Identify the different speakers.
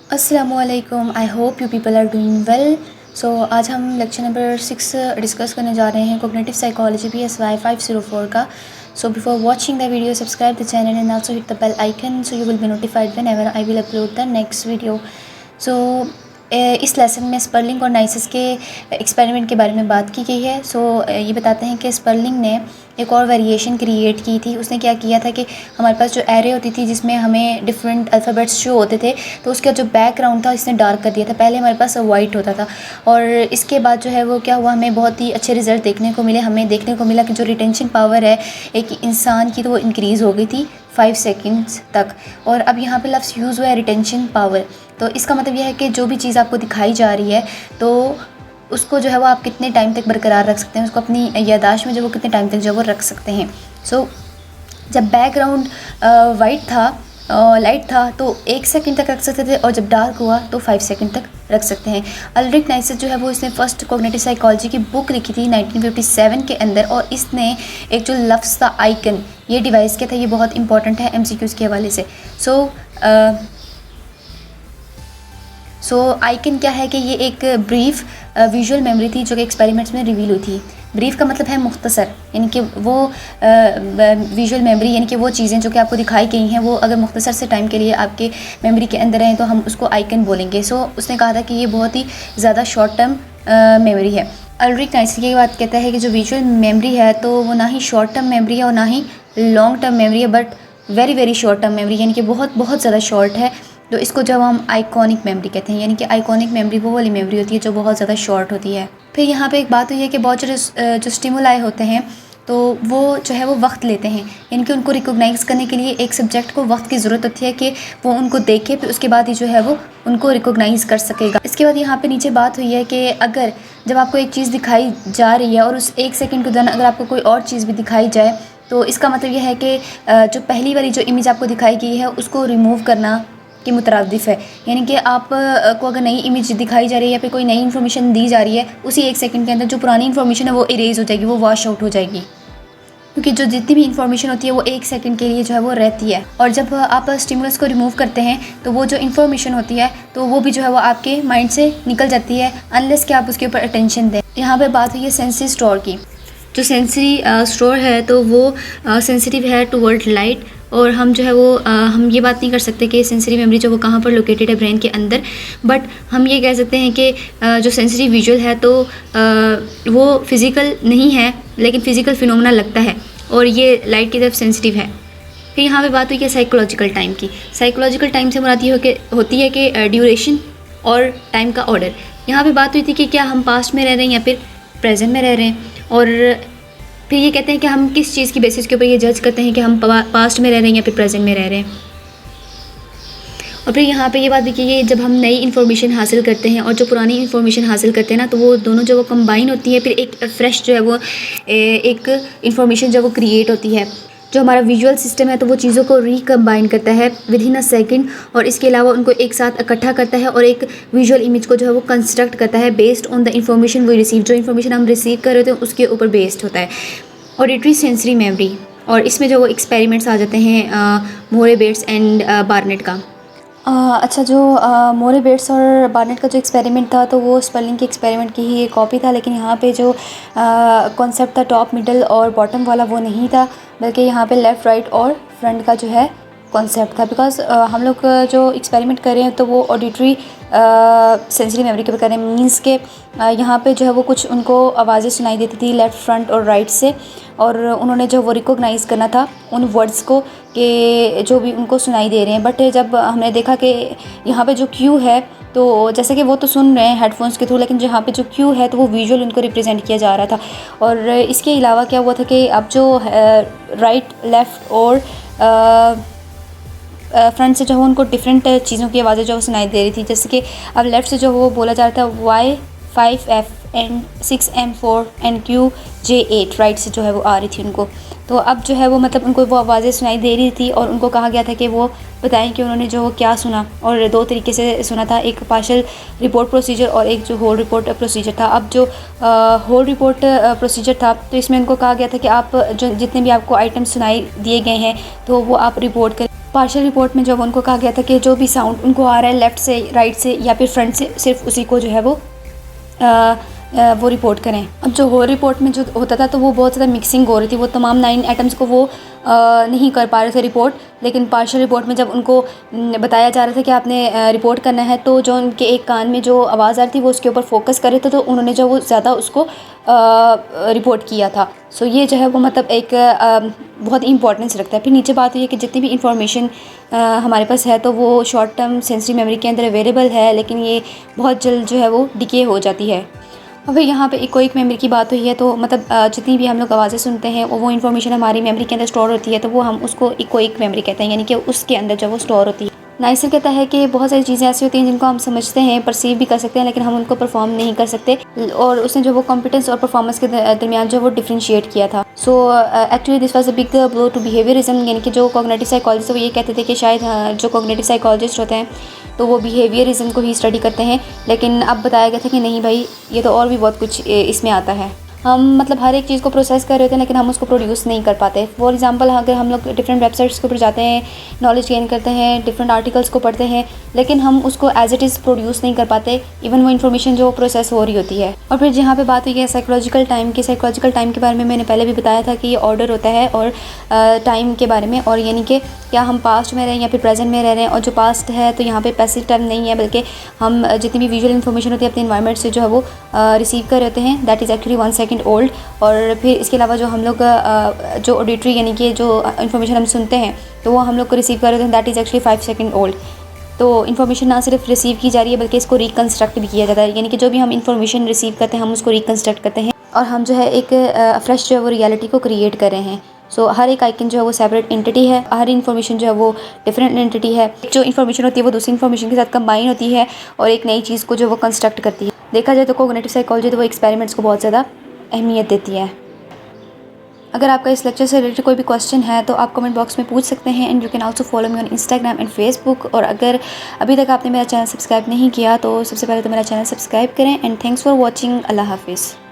Speaker 1: अस्सलामुअलैकुम। I hope you people are doing well. So आज हम लेक्चर नंबर 6 डिस्कस करने जा रहे हैं कोग्निटिव साइकोलॉजी PSY 504 का। So before watching the video subscribe the channel and also hit the bell icon so you will be notified whenever I will upload the next video. So इस lesson में Sperling और नाइसिस के experiment के बारे में बात की गई है। सो ये बताते हैं कि स्पर्लिंग ने एक और वेरिएशन क्रिएट की थी। उसने क्या किया था कि हमारे पास जो एरे होती थी जिसमें हमें डिफरेंट अल्फ़ाबेट्स शो होते थे, तो उसका जो बैकग्राउंड था इसने डार्क कर दिया था। पहले हमारे पास वाइट होता था और इसके बाद जो है वो क्या हुआ, हमें बहुत ही अच्छे रिज़ल्ट देखने को मिले। हमें देखने को मिला कि जो रिटेंशन पावर है एक इंसान की, तो वो इंक्रीज़ हो गई थी 5 सेकेंड्स तक। और अब यहाँ पे लफ्ज़ यूज़ हुआ है रिटेंशन पावर। तो इसका मतलब यह है कि जो भी चीज़ आपको दिखाई जा रही है तो उसको जो है वो आप कितने टाइम तक बरकरार रख सकते हैं, उसको अपनी याददाश्त में जो वो कितने टाइम तक जो वो रख सकते हैं। सो जब बैकग्राउंड वाइट था, लाइट था, तो 1 सेकंड तक रख सकते थे और जब डार्क हुआ तो 5 सेकंड तक रख सकते हैं। अल्ड्रिक नाइसिस जो है वो इसने फर्स्ट कॉग्निटिव साइकोलॉजी की बुक लिखी थी 1957 के अंदर, और इसने एक जो लफ्ज़ था आइकन, ये डिवाइस क्या था, ये बहुत इंपॉर्टेंट है MCQs के हवाले से। सो आइकन क्या है कि ये एक ब्रीफ विजुअल मेमोरी थी जो कि एक्सपेरिमेंट्स में रिवील हुई थी। ब्रीफ का मतलब है मुख्तसर, यानी कि वो विजुअल मेमोरी, यानी कि वो चीज़ें जो कि आपको दिखाई गई हैं वो अगर मुख्तसर से टाइम के लिए आपके मेमोरी के अंदर हैं तो हम उसको आइकन बोलेंगे। सो उसने कहा था कि ये बहुत ही ज़्यादा शॉर्ट टर्म मेमोरी है। अल्ड्रिक नाइसिस की बात कहता है कि जो विजुअल मेमोरी है तो वो ना ही शॉर्ट टर्म मेमोरी है और ना ही लॉन्ग टर्म मेमोरी है, but very very short term memory, यानी कि बहुत बहुत ज़्यादा शॉर्ट है। तो इसको जब हम आइकॉनिक मेमोरी कहते हैं, यानी कि आइकॉनिक मेमोरी वो वाली मेमोरी होती है जो बहुत ज़्यादा शॉर्ट होती है। फिर यहाँ पे एक बात हुई है कि बहुत जो स्टिमुलाई होते हैं तो वो जो है वो वक्त लेते हैं, यानी कि उनको रिकॉग्नाइज़ करने के लिए एक सब्जेक्ट को वक्त की ज़रूरत होती है कि वो उनको देखे, फिर उसके बाद ही जो है वो उनको रिकॉग्नाइज़ कर सकेगा। इसके बाद यहाँ पे नीचे बात हुई है कि अगर जब आपको एक चीज़ दिखाई जा रही है और उस 1 सेकंड के दौरान अगर आपको कोई और चीज़ भी दिखाई जाए तो इसका मतलब यह है कि जो पहली वाली जो इमेज आपको दिखाई गई है उसको रिमूव करना के मुतरादिफ है। यानी कि आप को अगर नई इमेज दिखाई जा रही है या फिर कोई नई इन्फॉर्मेशन दी जा रही है, उसी 1 सेकंड के अंदर जो पुरानी इन्फॉर्मेशन है वो इरेज हो जाएगी, वो वॉश आउट हो जाएगी, क्योंकि जो जितनी भी इन्फॉर्मेशन होती है वो 1 सेकंड के लिए जो है वो रहती है। और जब आप स्टिमुलस को रिमूव करते हैं तो वो जो इन्फॉर्मेशन होती है तो वो भी जो है वो आपके माइंड से निकल जाती है, अनलेस कि आप उसके ऊपर अटेंशन दें। यहाँ पे बात हुई है सेंसरी स्टोर की। जो सेंसरी स्टोर है तो वो सेंसिटिव है टुवर्ड लाइट, और हम जो है वो हम ये बात नहीं कर सकते कि सेंसरी मेमोरी जो वो कहाँ पर लोकेटेड है ब्रेन के अंदर, बट हम ये कह सकते हैं कि जो सेंसरी विजुअल है तो वो फिज़िकल नहीं है लेकिन फ़िज़िकल फिनोमेना लगता है और ये लाइट की तरफ सेंसिटिव है। फिर यहाँ पे बात हुई है साइकोलॉजिकल टाइम की। साइकोलॉजिकल टाइम से मुराद ये होती है कि ड्यूरेशन और टाइम का ऑर्डर। यहाँ पे बात हुई थी कि क्या हम पास्ट में रह रहे हैं या फिर प्रेजेंट में रह रहे हैं, और फिर ये कहते हैं कि हम किस चीज़ की बेसिस के ऊपर ये जज करते हैं कि हम पास्ट में रह रहे हैं या फिर प्रेजेंट में रह रहे हैं। और फिर यहाँ पे ये बात भी कि ये जब हम नई इन्फॉर्मेशन हासिल करते हैं और जो पुरानी इन्फॉर्मेशन हासिल करते हैं ना, तो वो दोनों जो वो कंबाइन होती है, फिर एक फ्रेश जो है वो एक इन्फॉर्मेशन जो वो क्रिएट होती है। जो हमारा विजुअल सिस्टम है तो वो चीज़ों को रिकम्बाइन करता है विद इन अ सेकेंड, और इसके अलावा उनको एक साथ इकट्ठा करता है और एक विजुअल इमेज को जो है वो कंस्ट्रक्ट करता है based on the information we receive. जो इन्फॉर्मेशन हम रिसीव कर रहे होते हैं उसके ऊपर बेस्ड होता है। ऑडिटरी सेंसरी मेमोरी, और इसमें जो वो एक्सपेरिमेंट्स आ जाते हैं मोरेबेट्स एंड बार्नेट का। अच्छा, जो मोरेबेट्स और बार्नेट का जो एक्सपेरिमेंट था तो वो स्पेलिंग के एक्सपेरिमेंट की ही एक कॉपी था, लेकिन यहाँ पे जो कॉन्सेप्ट था टॉप मिडल और बॉटम वाला वो नहीं था, बल्कि यहाँ पे लेफ़्ट राइट और फ्रंट का जो है कॉन्सेप्ट था। बिकॉज हम लोग जो एक्सपेरिमेंट कर रहे हैं तो वो ऑडिटरी सेंसरी मेमोरी के ऊपर कर रहे हैं। मीन्स के यहाँ पे जो है वो कुछ उनको आवाज़ें सुनाई देती थी लेफ़्ट, फ्रंट और राइट से, और उन्होंने जो वो रिकॉग्नाइज़ करना था उन वर्ड्स को कि जो भी उनको सुनाई दे रहे हैं। बट जब हमने देखा कि यहाँ पे जो क्यू है तो जैसे कि वो तो सुन रहे हैं हेडफोन्स के थ्रू, लेकिन यहाँ पे जो क्यू है तो वो विजुअल उनको रिप्रेजेंट किया जा रहा था। और इसके अलावा क्या हुआ था कि अब जो राइट, लेफ़्ट और फ्रंट से जो है उनको डिफरेंट चीज़ों की आवाज़ें जो सुनाई दे रही थी। जैसे कि अब लेफ़्ट से जो वो बोला जा रहा था Y5F and 6M4 and QJ8, right से जो है वो आ रही थी उनको। तो अब जो है वो मतलब उनको वो आवाज़ें सुनाई दे रही थी और उनको कहा गया था कि वो बताएं कि उन्होंने जो क्या सुना, और 2 तरीके से सुना था, एक पार्शियल रिपोर्ट प्रोसीजर और एक जो होल रिपोर्ट प्रोसीजर था। अब जो होल रिपोर्ट प्रोसीजर था तो इसमें उनको कहा गया था कि आप जो जितने भी आपको आइटम सुनाई दिए गए हैं तो वो आप रिपोर्ट करें। पार्शियल रिपोर्ट में जब उनको कहा गया था कि जो भी साउंड उनको आ रहा है लेफ़्ट से, राइट से या फिर फ्रंट से, सिर्फ उसी को जो है वो रिपोर्ट करें। अब जो होल रिपोर्ट में जो होता था तो वो बहुत ज़्यादा मिक्सिंग हो रही थी, वो तमाम 9 एटम्स को वो नहीं कर पा रहे थे रिपोर्ट। लेकिन पार्शियल रिपोर्ट में जब उनको बताया जा रहा था कि आपने रिपोर्ट करना है, तो जो उनके एक कान में जो आवाज़ आ रही थी वो उसके ऊपर फोकस कर रहे थे, तो उन्होंने जो वो ज़्यादा उसको रिपोर्ट किया था। सो ये जो है वो मतलब एक बहुत ही इंपॉर्टेंस रखता है। फिर नीचे बात हुई है कि जितनी भी इंफॉर्मेशन हमारे पास है तो वो शॉर्ट टर्म सेंसरी मेमोरी के अंदर अवेलेबल है, लेकिन ये बहुत जल्द जो है वो डिके हो जाती है। और फिर यहाँ पे इकोइक मेमोरी की बात हुई है, तो मतलब जितनी भी हम लोग आवाज़ें सुनते हैं वो इन्फॉर्मेशन हमारी मेमोरी के अंदर स्टोर होती है, तो वो हम उसको इकोइक मेमोरी कहते हैं, यानी कि उसके अंदर जब वो स्टोर होती है। नाइसर कहता है कि बहुत सारी चीज़ें ऐसी होती हैं जिनको हम समझते हैं, परसीव भी कर सकते हैं, लेकिन हम उनको परफॉर्म नहीं कर सकते, और उसने जो वो कॉम्पिटेंस और परफॉर्मेंस के दरमियान जो वो डिफ्रेंशिएट किया था। So actually this was a big blow to behaviourism, यानी कि जो कॉग्निटिव साइकोलॉजिस्ट वो ये कहते थे कि शायद जो कॉग्निटिव साइकोलॉजिस्ट होते हैं तो वो बिहेवियरिज्म को ही स्टडी करते हैं, लेकिन अब बताया गया था कि नहीं भाई, ये तो और भी बहुत कुछ इसमें आता है। हम मतलब हर एक चीज़ को प्रोसेस कर रहे होते हैं, लेकिन हम उसको प्रोड्यूस नहीं कर पाते। फॉर एग्जांपल अगर हम लोग डिफरेंट वेबसाइट्स के ऊपर जाते हैं, नॉलेज गेन करते हैं, डिफरेंट आर्टिकल्स को पढ़ते हैं, लेकिन हम उसको एज इट इज़ प्रोड्यूस नहीं कर पाते, इवन वो इन्फॉर्मेशन जो प्रोसेस हो रही होती है। और फिर जहाँ पे बात हुई है साइकोलॉजिकल टाइम की, साइकोलॉजिकल टाइम के बारे में मैंने पहले भी बताया था कि ये ऑर्डर होता है और टाइम के बारे में, और यानी कि क्या हम पास्ट में रह रहे हैं या फिर प्रेजेंट में रह रहे हैं। और जो पास्ट है तो यहाँ पे पैसिव टर्म नहीं है, बल्कि हम जितनी भी विजुअल इन्फॉर्मेशन होती है अपने इन्वायरमेंट से जो है वो रिसीव कर रहे होते हैं, that is actually 1 second old. और फिर इसके अलावा जो हम लोग जो ऑडिटरी यानी कि जो इन्फॉर्मेशन हम सुनते हैं तो वो हम लोग को रिसीव कर रहे होते हैं, that is actually 5 second old. तो इन्फॉर्मेशन ना सिर्फ रिसीव की जा रही है बल्कि इसको रिकन्स्ट्रक्ट भी किया जाता है, यानी कि जो भी हम इन्फॉर्मेशन रिसीव करते हैं हम उसको रिकन्स्ट्रक्ट करते हैं, और हम जो है एक फ्रेश जो है वो रियलिटी को क्रिएट कर रहे हैं। सो हर एक आइकन जो है वो सेपरेट एंटिटी है, हर इन्फॉर्मेशन जो है वो डिफरेंट एंटिटी है। जो इन्फॉर्मेशन होती है वो दूसरी इन्फॉर्मेशन के साथ कंबाइन होती है और एक नई चीज़ को जो वो कंस्ट्रक्ट करती है। देखा जाए तो कॉग्निटिव साइकोलॉजी तो वो एक्सपेरिमेंट्स को बहुत ज़्यादा अहमियत देती है। अगर आपका इस लेक्चर से रिलेटेड कोई भी क्वेश्चन है तो आप कमेंट बॉक्स में पूछ सकते हैं, and you can also follow me on Instagram and Facebook. और अगर अभी तक आपने मेरा चैनल सब्सक्राइब नहीं किया तो सबसे पहले तो मेरा चैनल सब्सक्राइब करें, एंड थैंक्स फॉर वॉचिंग। अल्लाह हाफिज़।